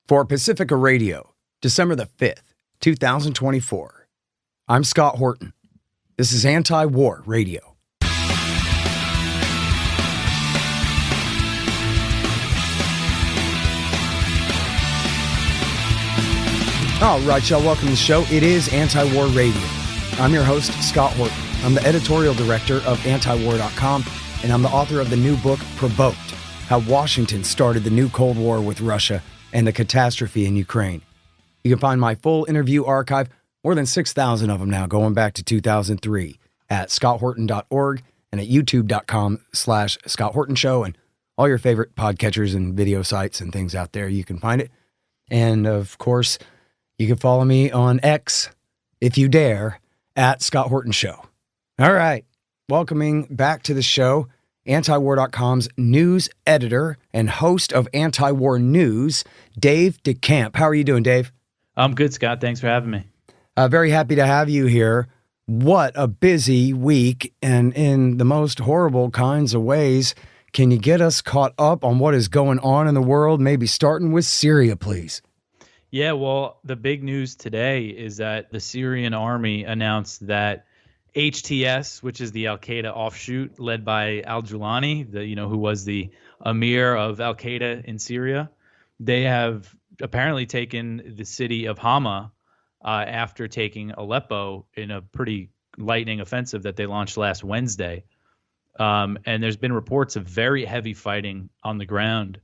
For Pacifica Radio, December the 5th, 2024. I'm Scott Horton. This is Antiwar Radio. All right, y'all, welcome to the show. It is Antiwar Radio. I'm your host, Scott Horton. I'm the editorial director of Antiwar.com, and I'm the author of the new book, Provoked: How Washington Started the New Cold War with Russia and the Catastrophe in Ukraine. You can find my full interview archive, more than 6,000 of them now, going back to 2003, at scotthorton.org and at youtube.com/Scott Horton Show, and all your favorite podcatchers and video sites and things out there. You can find it. And, of course, you can follow me on X, if you dare, at Scott Horton Show. All right. Welcoming back to the show, Antiwar.com's news editor and host of Antiwar News, Dave Decamp. How are you doing, Dave? I'm good, Scott. Thanks for having me. Very happy to have you here. What a busy week, and in the most horrible kinds of ways. Can you get us caught up on what is going on in the world, maybe starting with Syria, please? Yeah, well, the big news today is that the Syrian army announced that HTS, which is the Al-Qaeda offshoot led by al-Jawlani, who was the emir of Al-Qaeda in Syria, they have apparently taken the city of Hama after taking Aleppo in a pretty lightning offensive that they launched last Wednesday. And there's been reports of very heavy fighting on the ground,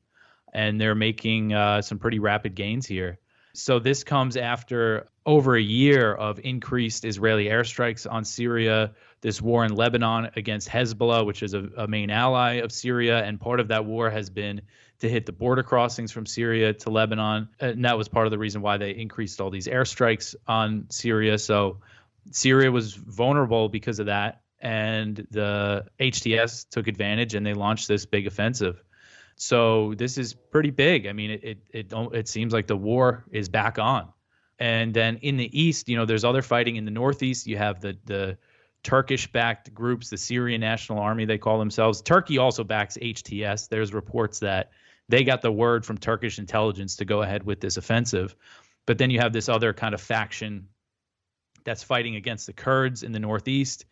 and they're making some pretty rapid gains here. So this comes after over a year of increased Israeli airstrikes on Syria, this war in Lebanon against Hezbollah, which is a main ally of Syria. And part of that war has been to hit the border crossings from Syria to Lebanon. And that was part of the reason why they increased all these airstrikes on Syria. So Syria was vulnerable because of that. And the HTS took advantage and they launched this big offensive. So this is pretty big. I mean, it seems like the war is back on. And then in the east, there's other fighting in the northeast. You have the Turkish-backed groups, the Syrian National Army, they call themselves. Turkey also backs HTS. There's reports that they got the word from Turkish intelligence to go ahead with this offensive. But then you have this other kind of faction that's fighting against the Kurds in the northeast.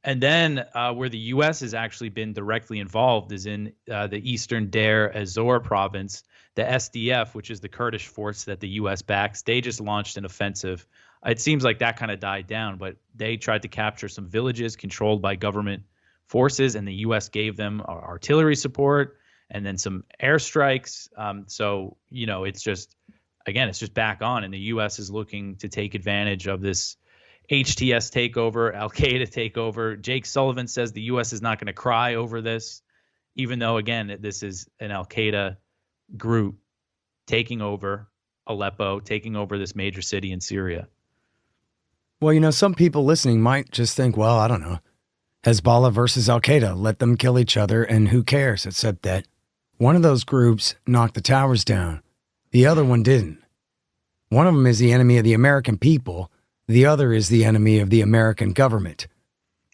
And then where the U.S. has actually been directly involved is in the eastern Deir ez-Zor province. The SDF, which is the Kurdish force that the U.S. backs, they just launched an offensive. It seems like that kind of died down, but they tried to capture some villages controlled by government forces, and the U.S. gave them artillery support and then some airstrikes. So, it's just back on, and the U.S. is looking to take advantage of this HTS takeover, Al-Qaeda takeover. Jake Sullivan says the U.S. is not going to cry over this, even though, again, this is an Al-Qaeda group taking over Aleppo, taking over this major city in Syria. Well, some people listening might just think, well, I don't know, Hezbollah versus Al-Qaeda, let them kill each other, and who cares, except that one of those groups knocked the towers down. The other one didn't. One of them is the enemy of the American people. The other is the enemy of the American government.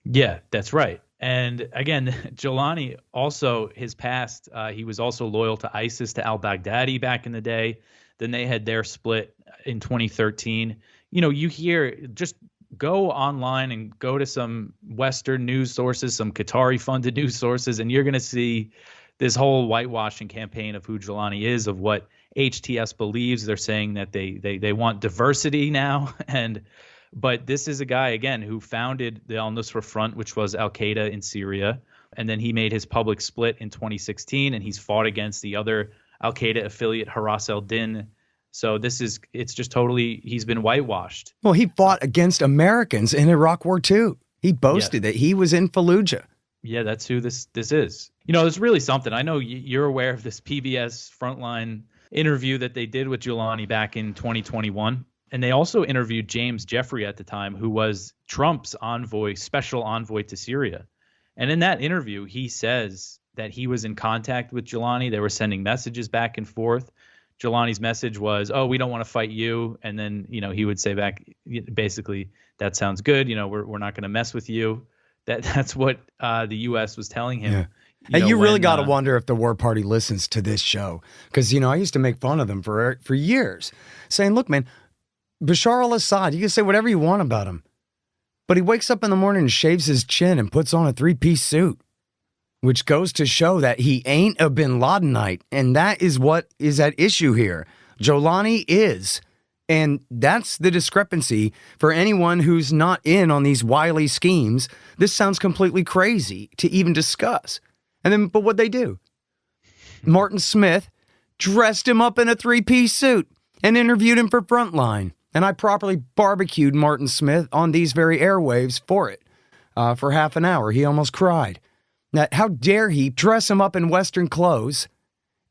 Yeah, that's right. And again, Jawlani also, his past, he was also loyal to ISIS, to al-Baghdadi back in the day. Then they had their split in 2013. You hear, just go online and go to some Western news sources, some Qatari-funded news sources, and you're going to see this whole whitewashing campaign of who Jawlani is, of what HTS believes. They're saying that they want diversity now, but this is a guy, again, who founded the al-Nusra Front, which was Al-Qaeda in Syria, and then he made his public split in 2016, and he's fought against the other Al-Qaeda affiliate, Haras al-Din. So it's just totally, he's been whitewashed. Well, he fought against Americans in Iraq War II. He boasted that he was in Fallujah. Yeah, that's who this is. It's really something. I know you're aware of this PBS Frontline interview that they did with Jawlani back in 2021. And they also interviewed James Jeffrey at the time, who was Trump's special envoy to Syria. And in that interview, he says that he was in contact with Jawlani. They were sending messages back and forth. Jawlani's message was, "Oh, we don't want to fight you." And then, he would say back, basically, "That sounds good. We're not going to mess with you." That's what the U.S. was telling him. Yeah. And you really got to wonder if the War Party listens to this show. Because, I used to make fun of them for years, saying, look, man, Bashar al-Assad, you can say whatever you want about him, but he wakes up in the morning and shaves his chin and puts on a three-piece suit, which goes to show that he ain't a bin Ladenite. And that is what is at issue here. Jolani is. And that's the discrepancy for anyone who's not in on these wily schemes. This sounds completely crazy to even discuss. But what'd they do? Martin Smith dressed him up in a three-piece suit and interviewed him for Frontline. And I properly barbecued Martin Smith on these very airwaves for it. For half an hour. He almost cried. Now, how dare he dress him up in Western clothes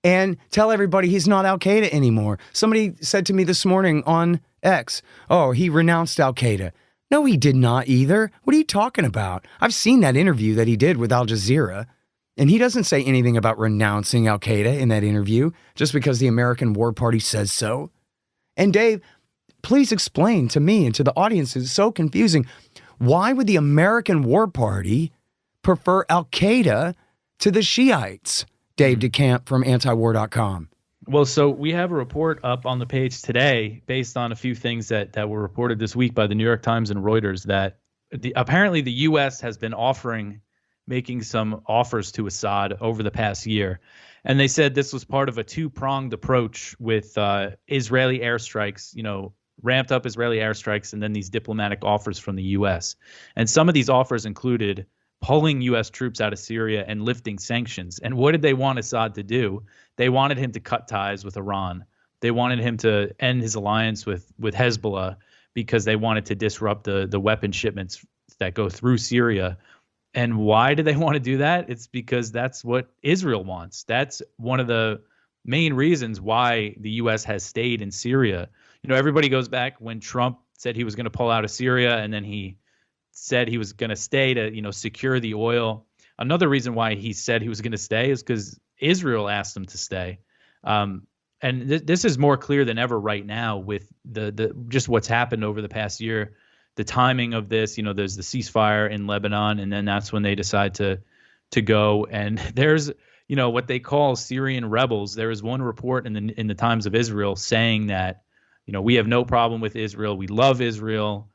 and tell everybody he's not Al-Qaeda anymore? Somebody said to me this morning on X, oh, he renounced Al-Qaeda. No, he did not either. What are you talking about? I've seen that interview that he did with Al Jazeera, and he doesn't say anything about renouncing Al-Qaeda in that interview just because the American War Party says so. And Dave, please explain to me and to the audience, it's so confusing. Why would the American War Party prefer Al-Qaeda to the Shiites? Dave Decamp from Antiwar.com. Well, so we have a report up on the page today based on a few things that were reported this week by the New York Times and Reuters that apparently the U.S. has been making some offers to Assad over the past year. And they said this was part of a two-pronged approach with Israeli airstrikes, ramped up Israeli airstrikes, and then these diplomatic offers from the U.S. And some of these offers included pulling U.S. troops out of Syria and lifting sanctions. And what did they want Assad to do? They wanted him to cut ties with Iran. They wanted him to end his alliance with Hezbollah because they wanted to disrupt the weapon shipments that go through Syria. And why do they want to do that? It's because that's what Israel wants. That's one of the main reasons why the U.S. has stayed in Syria. Everybody goes back when Trump said he was going to pull out of Syria, and then he said he was going to stay to, secure the oil. Another reason why he said he was going to stay is because Israel asked him to stay. And this is more clear than ever right now with the just what's happened over the past year. The timing of this, there's the ceasefire in Lebanon, and then that's when they decide to go. And there's, what they call Syrian rebels. There is one report in the Times of Israel saying that, we have no problem with Israel. We love Israel.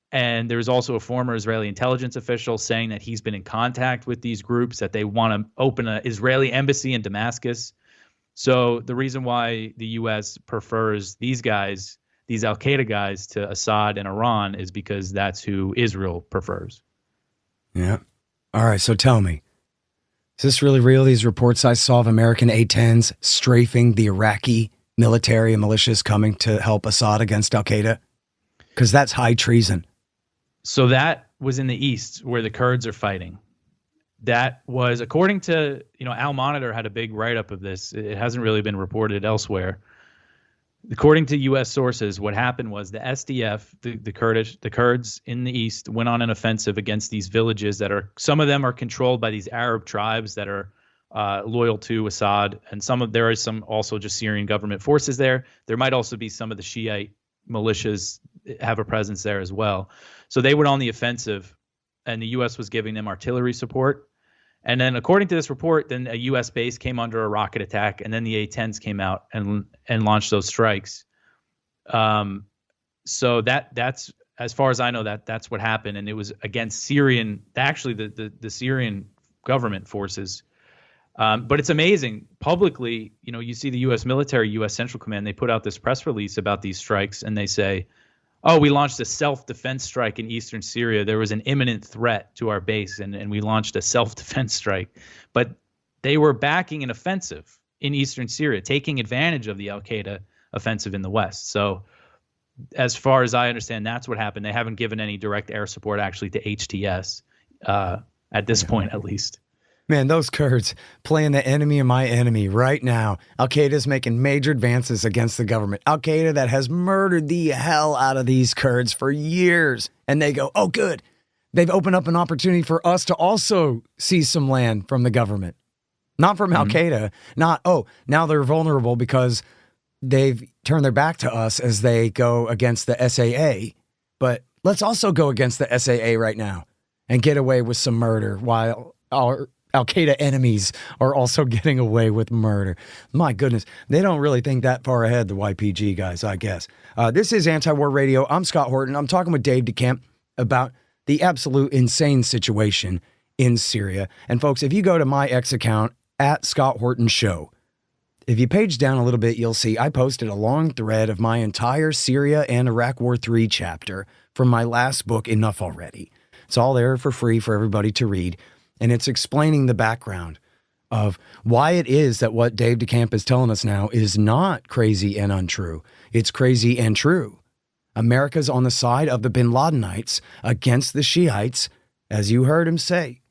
And there's also a former Israeli intelligence official saying that he's been in contact with these groups, that they want to open an Israeli embassy in Damascus. So the reason why the U.S. prefers these guys, these Al-Qaeda guys, to Assad and Iran is because that's who Israel prefers. Yeah. All right. So tell me, is this really real? These reports I saw of American A-10s strafing the Iraqi military and militias coming to help Assad against Al-Qaeda? Because that's high treason. So that was in the east where the Kurds are fighting. That was, according to, Al Monitor had a big write-up of this. It hasn't really been reported elsewhere. According to U.S. sources, what happened was the SDF, the Kurds in the east, went on an offensive against these villages some of them are controlled by these Arab tribes that are loyal to Assad, and there is some also just Syrian government forces there. There might also be some of the Shiite militias have a presence there as well. So they went on the offensive, and the U.S. was giving them artillery support. And then, according to this report, then a U.S. base came under a rocket attack, and then the A-10s came out and launched those strikes. So that's as far as I know, that's what happened, and it was against Syrian, actually the Syrian government forces. But it's amazing. Publicly, you see the U.S. military, U.S. Central Command, they put out this press release about these strikes, and they say, oh, we launched a self-defense strike in eastern Syria. There was an imminent threat to our base, and we launched a self-defense strike. But they were backing an offensive in eastern Syria, taking advantage of the Al-Qaeda offensive in the west. So as far as I understand, that's what happened. They haven't given any direct air support, actually, to HTS at this point, at least. Man, those Kurds playing the enemy of my enemy right now. Al-Qaeda is making major advances against the government. Al-Qaeda that has murdered the hell out of these Kurds for years. And they go, oh, good. They've opened up an opportunity for us to also seize some land from the government. Not from Al-Qaeda. Not, oh, now they're vulnerable because they've turned their back to us as they go against the SAA. But let's also go against the SAA right now and get away with some murder while our Al-Qaeda enemies are also getting away with murder. My goodness, they don't really think that far ahead, the YPG guys, I guess. This is Antiwar Radio. I'm Scott Horton. I'm talking with Dave Decamp about the absolute insane situation in Syria. And folks, if you go to my X account, at Scott Horton Show, if you page down a little bit, you'll see I posted a long thread of my entire Syria and Iraq War III chapter from my last book, Enough Already. It's all there for free for everybody to read. And it's explaining the background of why it is that what Dave Decamp is telling us now is not crazy and untrue. It's crazy and true. America's on the side of the bin Ladenites against the Shiites, as you heard him say,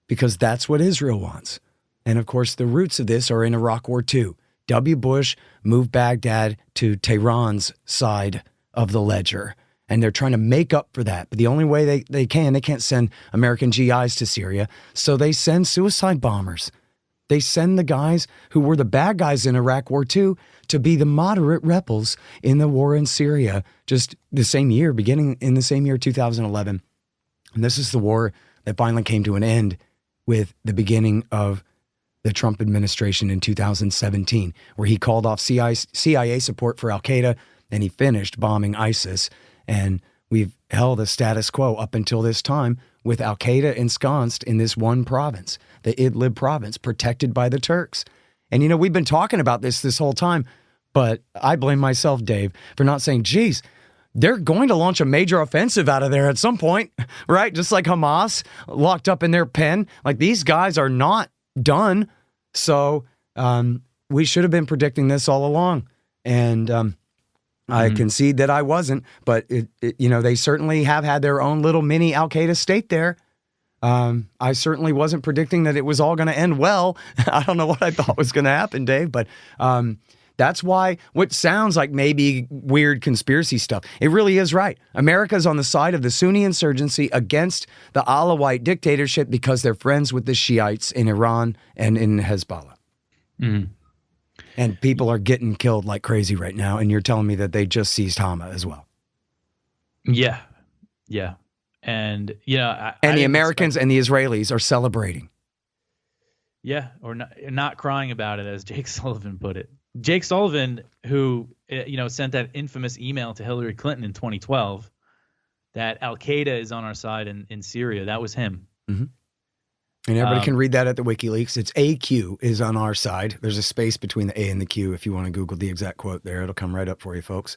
because that's what Israel wants. And of course, the roots of this are in Iraq War II. W. Bush moved Baghdad to Tehran's side of the ledger. And they're trying to make up for that. But the only way they can't send American GIs to Syria. So they send suicide bombers. They send the guys who were the bad guys in Iraq War II to be the moderate rebels in the war in Syria, just the same year, beginning in the same year, 2011. And this is the war that finally came to an end with the beginning of the Trump administration in 2017, where he called off CIA support for Al-Qaeda, and he finished bombing ISIS. And we've held a status quo up until this time with Al-Qaeda ensconced in this one province, the Idlib province, protected by the Turks. And, you know, we've been talking about this whole time, but I blame myself, Dave, for not saying, geez, they're going to launch a major offensive out of there at some point, right? Just like Hamas locked up in their pen. Like, these guys are not done. So we should have been predicting this all along. And I concede that I wasn't, but they certainly have had their own little mini Al-Qaeda state there. I certainly wasn't predicting that it was all going to end well. I don't know what I thought was going to happen, Dave, but that's why what sounds like maybe weird conspiracy stuff, it really is right. America's on the side of the Sunni insurgency against the Alawite dictatorship because they're friends with the Shiites in Iran and in Hezbollah. Mm-hmm. And people are getting killed like crazy right now, and you're telling me that they just seized Hama as well. Yeah. And, the Americans and the Israelis are celebrating. Yeah, or not crying about it, as Jake Sullivan put it. Jake Sullivan, who, sent that infamous email to Hillary Clinton in 2012 that Al-Qaeda is on our side in Syria, that was him. Mm-hmm. And everybody can read that at the WikiLeaks. It's AQ is on our side. There's a space between the A and the Q if you want to Google the exact quote there. It'll come right up for you, folks.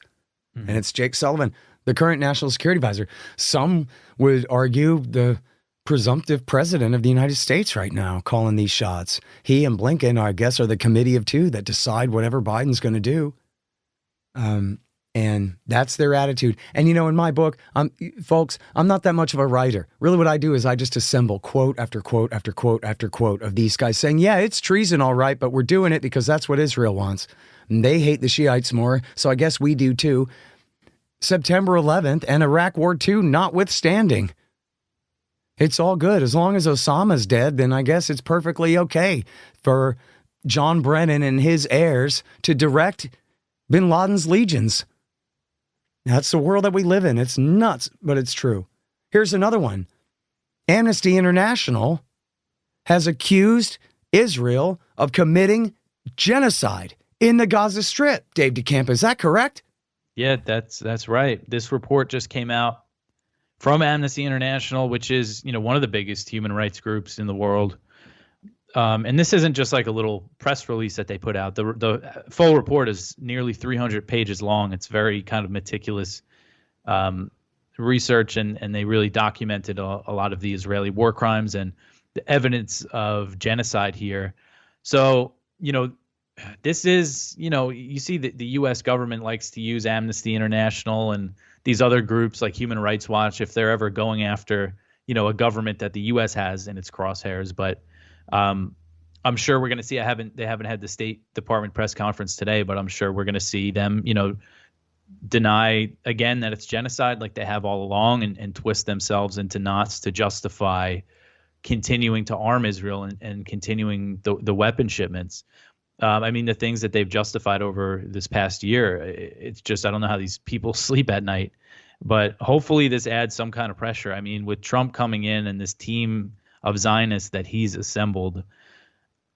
Mm-hmm. And it's Jake Sullivan, the current national security advisor. Some would argue the presumptive president of the United States right now calling these shots. He and Blinken, I guess, are the committee of two that decide whatever Biden's going to do. And that's their attitude. And, in my book, folks, I'm not that much of a writer. Really what I do is I just assemble quote after quote after quote after quote of these guys saying, yeah, it's treason, all right, but we're doing it because that's what Israel wants. And they hate the Shiites more, so I guess we do too. September 11th and Iraq War II notwithstanding. It's all good. As long as Osama's dead, then I guess it's perfectly okay for John Brennan and his heirs to direct bin Laden's legions. That's the world that we live in. It's nuts, but it's true. Here's another one. Amnesty International has accused Israel of committing genocide in the Gaza Strip. Dave Decamp, is that correct? Yeah, that's right. This report just came out from Amnesty International, which is, one of the biggest human rights groups in the world. And this isn't just like a little press release that they put out. The full report is nearly 300 pages long. It's very kind of meticulous research, and they really documented a lot of the Israeli war crimes and the evidence of genocide here. So, this is, you see that the U.S. government likes to use Amnesty International and these other groups like Human Rights Watch if they're ever going after, a government that the U.S. has in its crosshairs. But I'm sure we're going to see. They haven't had the State Department press conference today, but I'm sure we're going to see them, deny again that it's genocide like they have all along, and twist themselves into knots to justify continuing to arm Israel and continuing the weapon shipments. The things that they've justified over this past year, it's just, I don't know how these people sleep at night, but hopefully this adds some kind of pressure. With Trump coming in and this team of Zionists that he's assembled,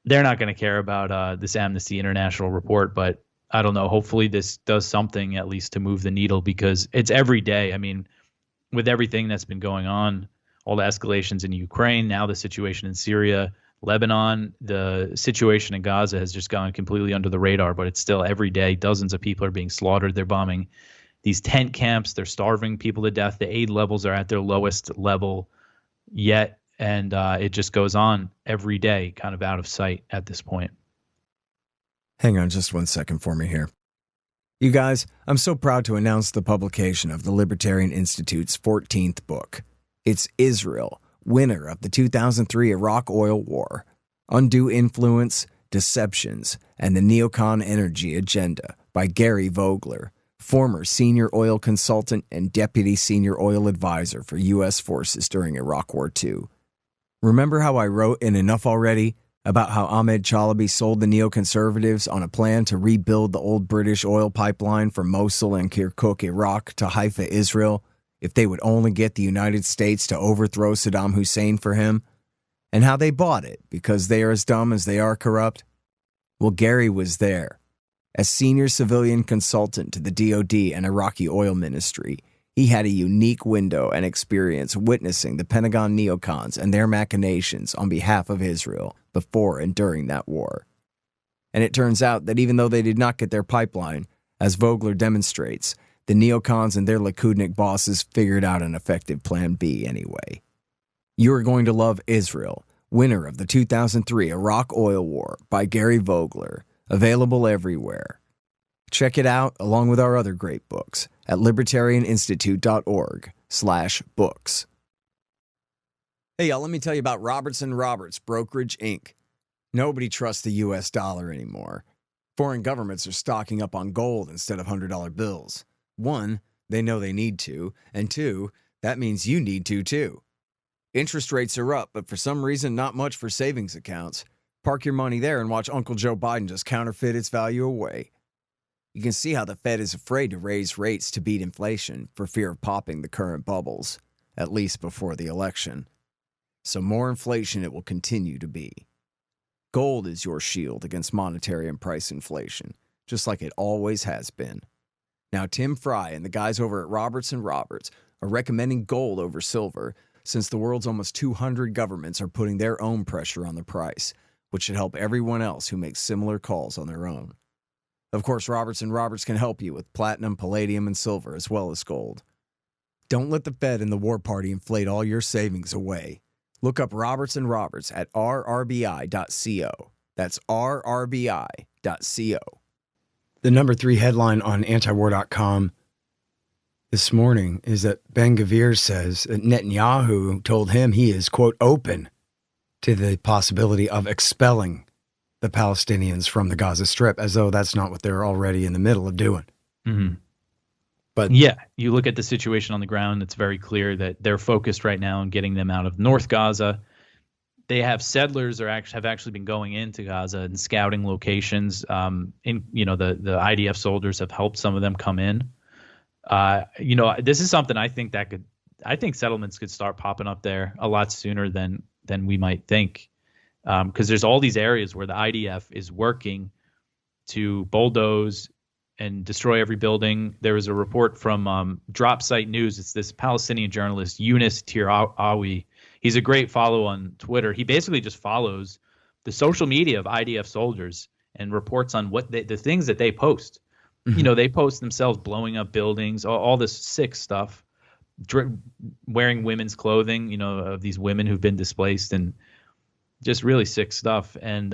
they're not going to care about this Amnesty International report. But I don't know. Hopefully this does something at least to move the needle, because it's every day. I mean, with everything that's been going on, all the escalations in Ukraine, now the situation in Syria, Lebanon, the situation in Gaza has just gone completely under the radar, but it's still every day. Dozens of people are being slaughtered. They're bombing these tent camps. They're starving people to death. The aid levels are at their lowest level yet. And it just goes on every day, kind of out of sight at this point. Hang on just 1 second for me here. You guys, I'm so proud to announce the publication of the Libertarian Institute's 14th book. It's Israel, winner of the 2003 Iraq Oil War, Undue Influence, Deceptions, and the Neocon Energy Agenda by Gary Vogler, former senior oil consultant and deputy senior oil advisor for U.S. forces during Iraq War II. Remember how I wrote in Enough Already about how Ahmed Chalabi sold the neoconservatives on a plan to rebuild the old British oil pipeline from Mosul and Kirkuk, Iraq, to Haifa, Israel, if they would only get the United States to overthrow Saddam Hussein for him? And how they bought it because they are as dumb as they are corrupt? Well, Gary was there. As senior civilian consultant to the DoD and Iraqi oil ministry, he had a unique window and experience witnessing the Pentagon neocons and their machinations on behalf of Israel before and during that war. And it turns out that even though they did not get their pipeline, as Vogler demonstrates, the neocons and their Likudnik bosses figured out an effective plan B anyway. You are going to love Israel, winner of the 2003 Iraq Oil War by Gary Vogler, available everywhere. Check it out along with our other great books at libertarianinstitute.org/books. Hey, y'all, let me tell you about Robertson Roberts Brokerage, Inc. Nobody trusts the U.S. dollar anymore. Foreign governments are stocking up on gold instead of $100 bills. One, they know they need to, and two, that means you need to too. Interest rates are up, but for some reason not much for savings accounts. Park your money there and watch Uncle Joe Biden just counterfeit its value away. You can see how the Fed is afraid to raise rates to beat inflation for fear of popping the current bubbles, at least before the election. So more inflation it will continue to be. Gold is your shield against monetary and price inflation, just like it always has been. Now, Tim Fry and the guys over at Robertson Roberts are recommending gold over silver since the world's almost 200 governments are putting their own pressure on the price, which should help everyone else who makes similar calls on their own. Of course, Robertson Roberts can help you with platinum, palladium, and silver, as well as gold. Don't let the Fed and the war party inflate all your savings away. Look up Robertson Roberts at rrbi.co. That's rrbi.co. The number 3 headline on Antiwar.com this morning is that Ben-Gvir says that Netanyahu told him he is, quote, open to the possibility of expelling the Palestinians from the Gaza Strip, as though that's not what they're already in the middle of doing. Mm-hmm. But yeah, you look at the situation on the ground, it's very clear that they're focused right now on getting them out of North Gaza. They have settlers have actually been going into Gaza and scouting locations. The IDF soldiers have helped some of them come in. This is something I think settlements could start popping up there a lot sooner than we might think. Because there's all these areas where the IDF is working to bulldoze and destroy every building. There was a report from Drop Site News. It's this Palestinian journalist, Yunus Tirawi. He's a great follow on Twitter. He basically just follows the social media of IDF soldiers and reports on what the things that they post. Mm-hmm. They post themselves blowing up buildings, all this sick stuff, wearing women's clothing, of these women who've been displaced, and just really sick stuff. And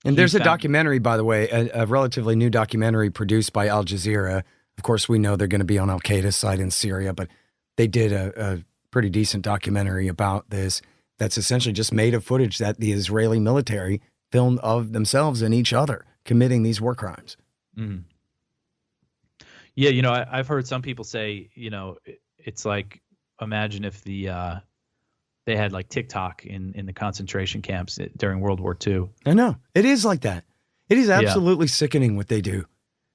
there's a documentary, by the way, a relatively new documentary produced by Al Jazeera. Of course, we know they're going to be on Al-Qaeda's side in Syria, but they did a pretty decent documentary about this that's essentially just made of footage that the Israeli military filmed of themselves and each other committing these war crimes. Mm-hmm. Yeah, I've heard some people say, it's like, imagine if they had like TikTok in the concentration camps during World War II. I know. It is like that. It is absolutely sickening what they do.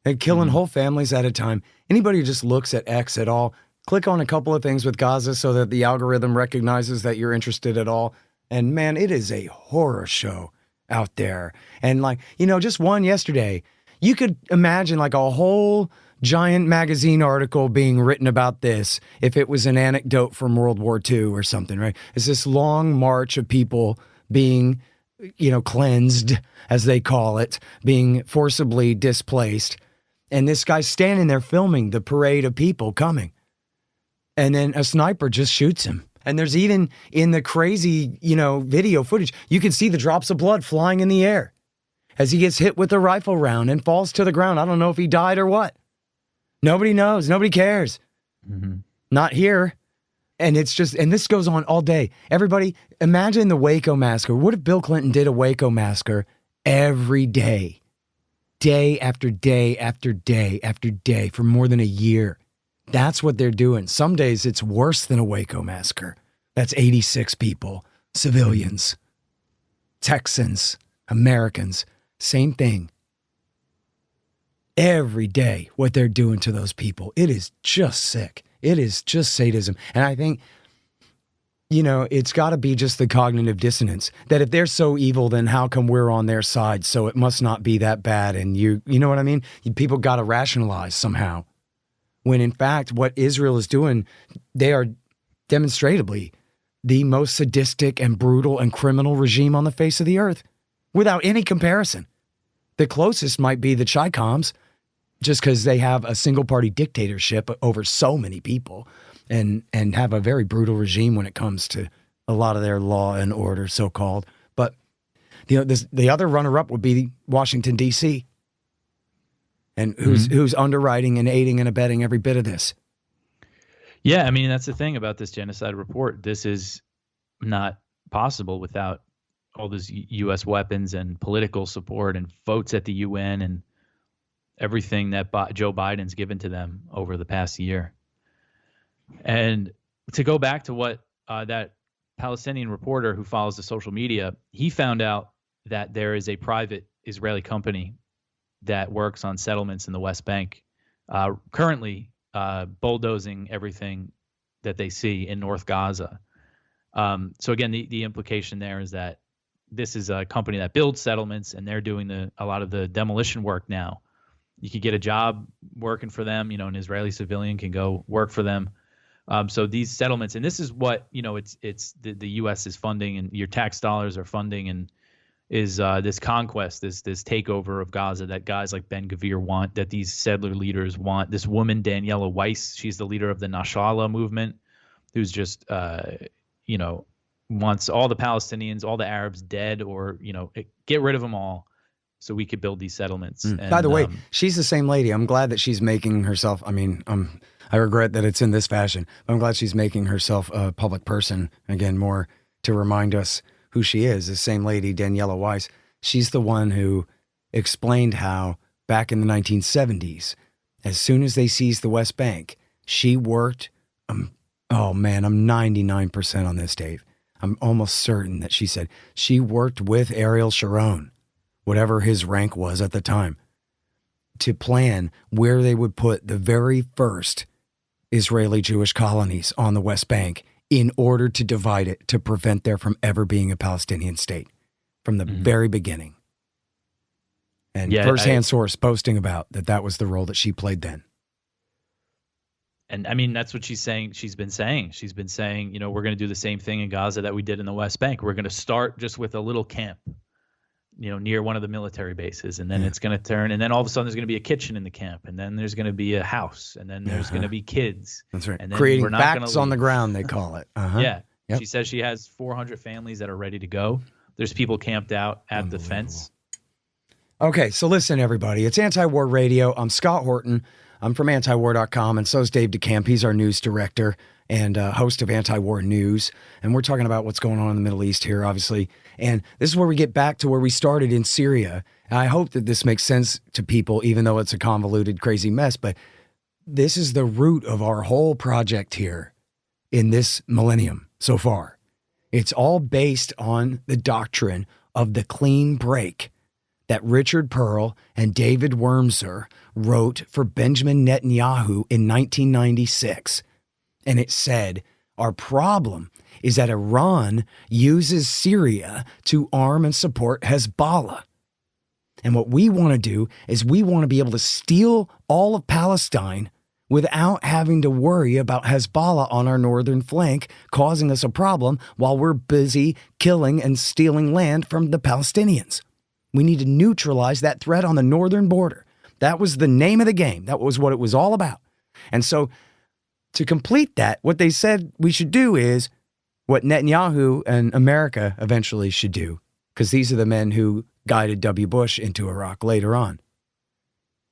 And killing whole families at a time. Anybody who just looks at X at all, click on a couple of things with Gaza so that the algorithm recognizes that you're interested at all. And man, it is a horror show out there. And like, just one yesterday, you could imagine like a whole giant magazine article being written about this if it was an anecdote from World War II or something, right? It's this long march of people being, cleansed, as they call it, being forcibly displaced. And this guy's standing there filming the parade of people coming. And then a sniper just shoots him. And there's even in the crazy, video footage, you can see the drops of blood flying in the air as he gets hit with a rifle round and falls to the ground. I don't know if he died or what. Nobody knows. Nobody cares. Mm-hmm. Not here. And it's just, and this goes on all day. Everybody, imagine the Waco massacre. What if Bill Clinton did a Waco massacre every day? Day after day after day after day for more than a year. That's what they're doing. Some days it's worse than a Waco massacre. That's 86 people, civilians, Texans, Americans, same thing. Every day, what they're doing to those people, it is just sick. It is just sadism. And I think, it's got to be just the cognitive dissonance that if they're so evil, then how come we're on their side? So it must not be that bad. And you know what I mean? People got to rationalize somehow. When in fact, what Israel is doing, they are demonstrably the most sadistic and brutal and criminal regime on the face of the earth, without any comparison. The closest might be the Chicoms, just because they have a single-party dictatorship over so many people and have a very brutal regime when it comes to a lot of their law and order, so-called. But the other runner-up would be Washington, D.C., and who's underwriting and aiding and abetting every bit of this. Yeah, I mean, that's the thing about this genocide report. This is not possible without all those U.S. weapons and political support and votes at the UN and everything that Joe Biden's given to them over the past year. And to go back to what that Palestinian reporter who follows the social media, he found out that there is a private Israeli company that works on settlements in the West Bank, currently bulldozing everything that they see in North Gaza. So again, the implication there is that this is a company that builds settlements, and they're doing a lot of the demolition work now. You could get a job working for them. An Israeli civilian can go work for them. So these settlements, and this is what it's the U.S. is funding, and your tax dollars are funding, and is this conquest, this takeover of Gaza that guys like Ben-Gvir want, that these settler leaders want. This woman, Daniela Weiss, she's the leader of the Nasrallah movement, who's just, wants all the Palestinians, all the Arabs dead, or, get rid of them all so we could build these settlements. And, by the way, she's the same lady. I'm glad that she's making herself, I regret that it's in this fashion, but I'm glad she's making herself a public person, again, more to remind us who she is. The same lady, Daniela Weiss, she's the one who explained how back in the 1970s, as soon as they seized the West Bank, she worked, I'm 99% on this, Dave. I'm almost certain that she said she worked with Ariel Sharon, whatever his rank was at the time, to plan where they would put the very first Israeli Jewish colonies on the West Bank in order to divide it, to prevent there from ever being a Palestinian state from the very beginning. And firsthand source posting about that was the role that she played then. And I mean, that's what she's saying. She's been saying, we're going to do the same thing in Gaza that we did in the West Bank. We're going to start just with a little camp, near one of the military bases. And then it's going to turn. And then all of a sudden there's going to be a kitchen in the camp. And then there's going to be a house. And then there's going to be kids. That's right. And then creating facts on the ground, they call it. Yeah. Yep. She says she has 400 families that are ready to go. There's people camped out at the fence. Okay. So listen, everybody, it's Antiwar Radio. I'm Scott Horton. I'm from Antiwar.com, and so is Dave Decamp. He's our news director and host of Anti-War News. And we're talking about what's going on in the Middle East here, obviously. And this is where we get back to where we started in Syria. And I hope that this makes sense to people, even though it's a convoluted, crazy mess. But this is the root of our whole project here in this millennium so far. It's all based on the doctrine of the clean break that Richard Pearl and David Wurmser wrote for Benjamin Netanyahu in 1996. And it said, our problem is that Iran uses Syria to arm and support Hezbollah. And what we want to do is we want to be able to steal all of Palestine without having to worry about Hezbollah on our northern flank causing us a problem while we're busy killing and stealing land from the Palestinians. We need to neutralize that threat on the northern border. That was the name of the game. That was what it was all about. And so to complete that, what they said we should do is what Netanyahu and America eventually should do, because these are the men who guided W. Bush into Iraq later on,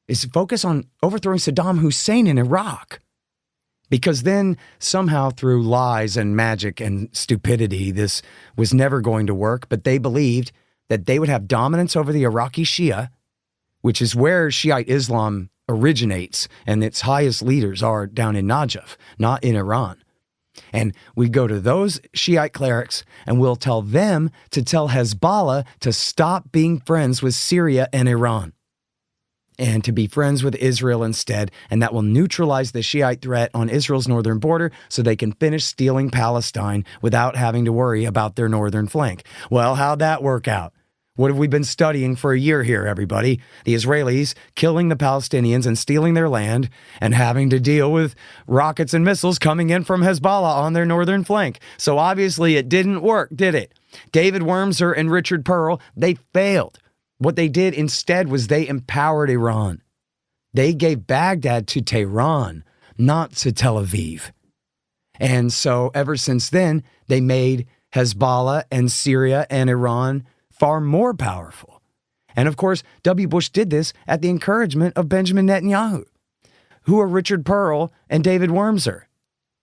is to focus on overthrowing Saddam Hussein in Iraq. Because then somehow through lies and magic and stupidity, this was never going to work. But they believed that they would have dominance over the Iraqi Shia, which is where Shiite Islam originates, and its highest leaders are down in Najaf, not in Iran. And we go to those Shiite clerics and we'll tell them to tell Hezbollah to stop being friends with Syria and Iran and to be friends with Israel instead. And that will neutralize the Shiite threat on Israel's northern border so they can finish stealing Palestine without having to worry about their northern flank. Well, how'd that work out? What have we been studying for a year here, everybody? The Israelis killing the Palestinians and stealing their land and having to deal with rockets and missiles coming in from Hezbollah on their northern flank. So obviously it didn't work, did it? David Wormser and Richard Pearl, they failed. What they did instead was they empowered Iran. They gave Baghdad to Tehran, not to Tel Aviv. And so ever since then, they made Hezbollah and Syria and Iran far more powerful. And of course, W. Bush did this at the encouragement of Benjamin Netanyahu. Who are Richard Pearl and David Wormser?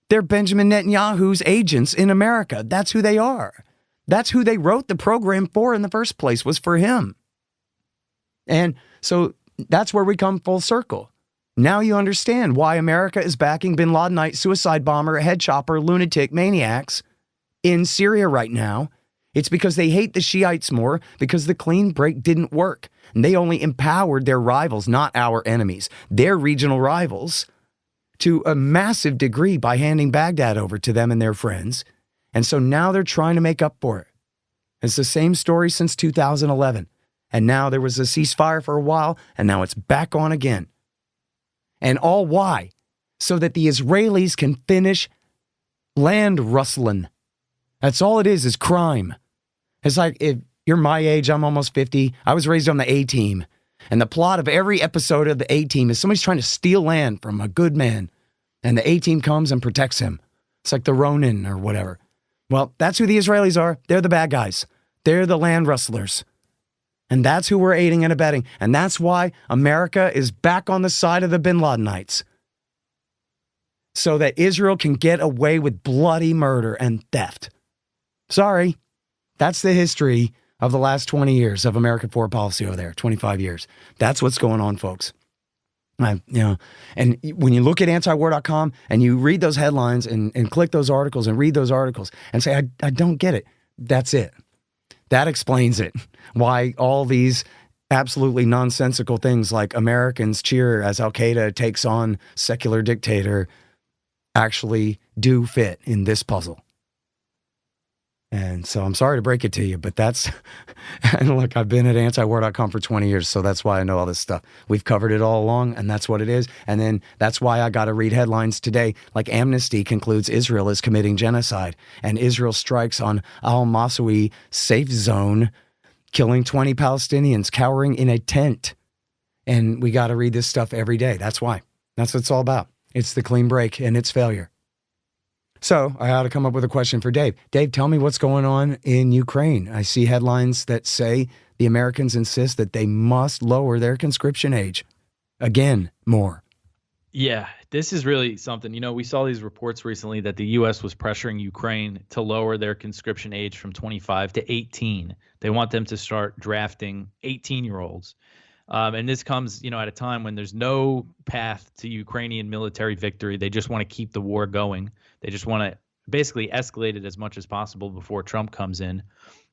They're Benjamin Netanyahu's agents in America. That's who they are. That's who they wrote the program for in the first place, was for him. And so that's where we come full circle. Now you understand why America is backing bin Ladenite suicide bomber, head chopper, lunatic maniacs in Syria right now. It's because they hate the Shiites more because the clean break didn't work. And they only empowered their rivals, not our enemies, their regional rivals, to a massive degree by handing Baghdad over to them and their friends. And so now they're trying to make up for it. It's the same story since 2011. And now there was a ceasefire for a while, and now it's back on again. And all why? So that the Israelis can finish land rustling. That's all it is crime. It's like, if you're my age, I'm almost 50. I was raised on the A-Team. And the plot of every episode of the A-Team is somebody's trying to steal land from a good man. And the A-Team comes and protects him. It's like the Ronin or whatever. Well, that's who the Israelis are. They're the bad guys. They're the land rustlers. And that's who we're aiding and abetting. And that's why America is back on the side of the bin Ladenites. So that Israel can get away with bloody murder and theft. Sorry. That's the history of the last 20 years of American foreign policy over there, 25 years. That's what's going on, folks. And when you look at antiwar.com and you read those headlines and click those articles and read those articles and say, I don't get it. That's it. That explains it. Why all these absolutely nonsensical things like Americans cheer as Al-Qaeda takes on secular dictator actually do fit in this puzzle. And so I'm sorry to break it to you, but that's, and look, I've been at antiwar.com for 20 years, so that's why I know all this stuff. We've covered it all along, and that's what it is. And then that's why I got to read headlines today, like Amnesty concludes Israel is committing genocide, and Israel strikes on al-Masawi safe zone, killing 20 Palestinians, cowering in a tent. And we got to read this stuff every day. That's why. That's what it's all about. It's the clean break and its failure. So I ought to come up with a question for Dave. Dave, tell me what's going on in Ukraine. I see headlines that say the Americans insist that they must lower their conscription age. Again, more. Yeah, this is really something. You know, we saw these reports recently that the U.S. was pressuring Ukraine to lower their conscription age from 25 to 18. They want them to start drafting 18-year-olds. And this comes, at a time when there's no path to Ukrainian military victory. They just want to keep the war going. They just want to basically escalate it as much as possible before Trump comes in.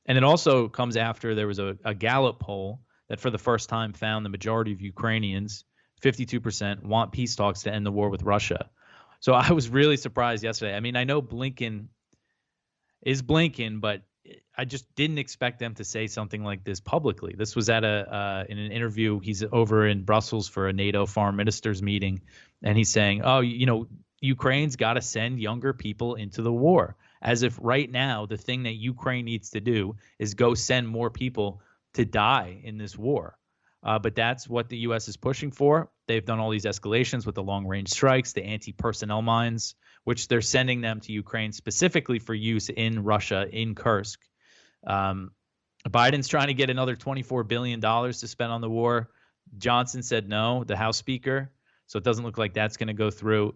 And it also comes after there was a Gallup poll that for the first time found the majority of Ukrainians, 52%, want peace talks to end the war with Russia. So I was really surprised yesterday. I mean, I know Blinken is Blinken, but I just didn't expect them to say something like this publicly. This was at in an interview. He's over in Brussels for a NATO foreign ministers meeting, and he's saying, "Oh, Ukraine's got to send younger people into the war," as if right now the thing that Ukraine needs to do is go send more people to die in this war. But that's what the U.S. is pushing for. They've done all these escalations with the long-range strikes, the anti-personnel mines, which they're sending them to Ukraine specifically for use in Russia, in Kursk. Biden's trying to get another $24 billion to spend on the war. Johnson said no, the House Speaker. So it doesn't look like that's going to go through.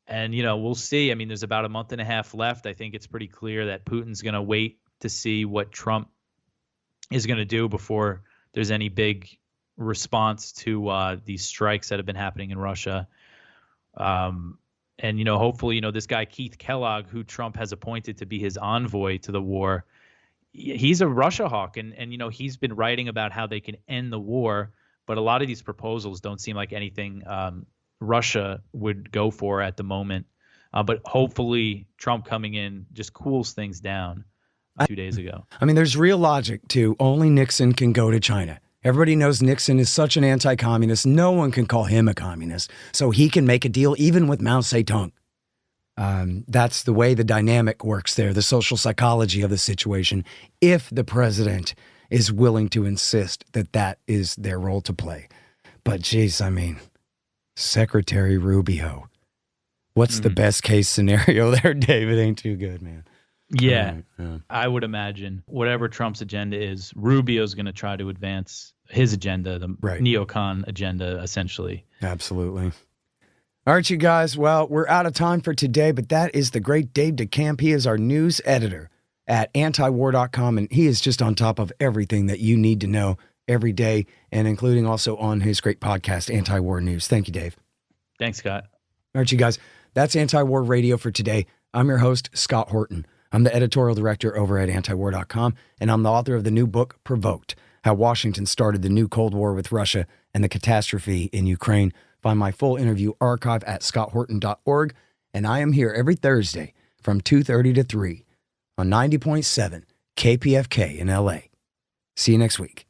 And, we'll see. I mean, there's about a month and a half left. I think it's pretty clear that Putin's going to wait to see what Trump is going to do before there's any big response to these strikes that have been happening in Russia. And, hopefully, this guy, Keith Kellogg, who Trump has appointed to be his envoy to the war, he's a Russia hawk. And he's been writing about how they can end the war. But a lot of these proposals don't seem like anything Russia would go for at the moment. But hopefully Trump coming in just cools things down 2 days ago. I mean, there's real logic to only Nixon can go to China. Everybody knows Nixon is such an anti-communist. No one can call him a communist. So he can make a deal even with Mao Zedong. That's the way the dynamic works there, the social psychology of the situation, if the president is willing to insist that that is their role to play. But geez, I mean, Secretary Rubio, what's the best case scenario there, David? Ain't too good, man. Yeah, I would imagine whatever Trump's agenda is, Rubio's going to try to advance his agenda, the neocon agenda, essentially. Absolutely. All right, you guys. Well, we're out of time for today, but that is the great Dave Decamp. He is our news editor at Antiwar.com, and he is just on top of everything that you need to know every day, and including also on his great podcast, Anti-War News. Thank you, Dave. Thanks, Scott. All right, you guys. That's Anti-War Radio for today. I'm your host, Scott Horton. I'm the editorial director over at Antiwar.com, and I'm the author of the new book, Provoked: How Washington Started the New Cold War with Russia and the Catastrophe in Ukraine. Find my full interview archive at scotthorton.org, and I am here every Thursday from 2:30 to 3 on 90.7 KPFK in LA. See you next week.